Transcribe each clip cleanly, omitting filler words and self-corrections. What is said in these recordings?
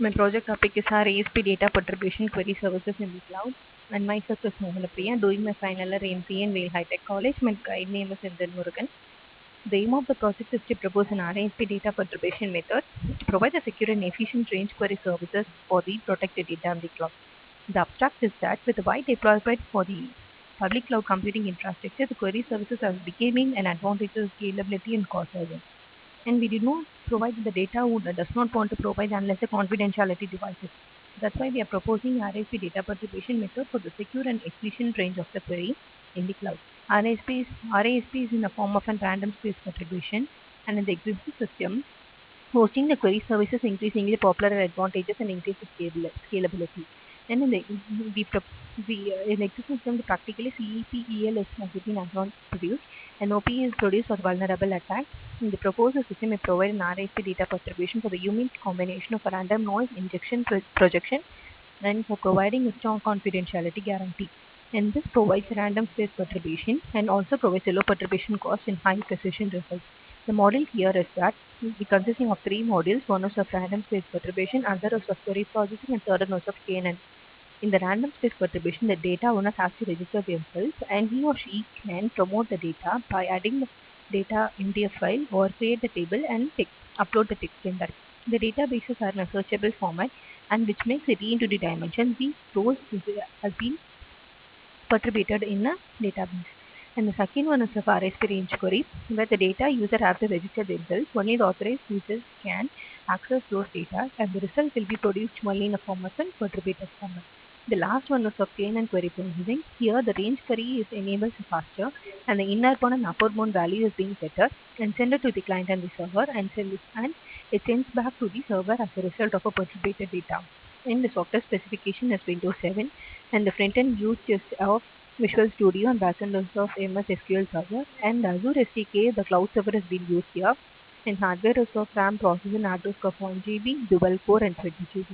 My project topic is RASP data perturbation query services in the cloud, and myself is Priya, doing my final year MC in Vail High Tech College. My guide name is Indian Murugan. The aim of the project is to propose an RASP data perturbation method to provide a secure and efficient range query services for the protected data in the cloud. The abstract is that with a wide deployment for the public cloud computing infrastructure, the query services are becoming an advantage of scalability and cost savings. And we did not provide the data owner does not want to provide unless a confidentiality devices. That's why we are proposing RASP data perturbation method for the secure and efficient range of the query in the cloud. RASP is in the form of a random space perturbation, and in the existing system, hosting the query services increasingly popular advantages and increases scalability. And in the in the existing system, practically CEPEL has been produced, and OP is produced for vulnerable attacks. In the proposed system, it provides an RASP data perturbation for the unique combination of a random noise injection projection and for providing a strong confidentiality guarantee. And this provides random space perturbation and also provides a low perturbation cost and high precision results. The model here is that consisting of three modules. One is of random space perturbation, other is of query processing, and third one is of KNN. In the random space perturbation, the data owner has to register themselves, and he or she can promote the data by adding the data MDF file or create the table and upload the text in that. The databases are in a searchable format, and which makes it into the dimension. These rows has been perturbated in a database. And the second one is the RASP range query, where the data user have to register themselves. Only the authorized users can access those data, and the result will be produced only in a form of a perturbated format. The last one is of chain and query processing. Here, the range query is enabled faster, and the inner bound and upper bound value is being set and sent it to the client and the server, and it sends back to the server as a result of a perturbated data. In the software specification is Windows 7, and the front end used is of Visual Studio and backend is of MS SQL Server, and Azure SDK, the cloud server has been used here. And hardware is of RAM processor and hard disk of 1 GB, dual core and 20 GB.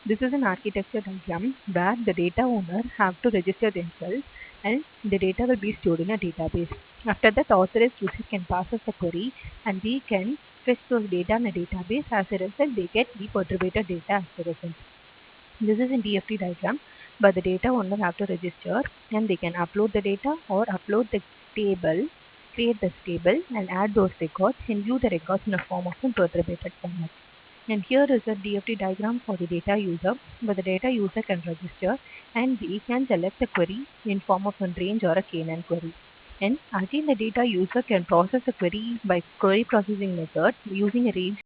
This is an architecture diagram where the data owner have to register themselves, and the data will be stored in a database. After that, authorized user can process the query, and they can fetch those data in a database. As a result, they get the perturbated data as a result. This is in DFT diagram, but the data owner have to register, and they can upload the data or upload the table, create this table and add those records and view the records in a form of a perturbated format. And here is a DFT diagram for the data user, where the data user can register and we can select the query in form of a range or a KNN query. And again, the data user can process the query by query processing method using a range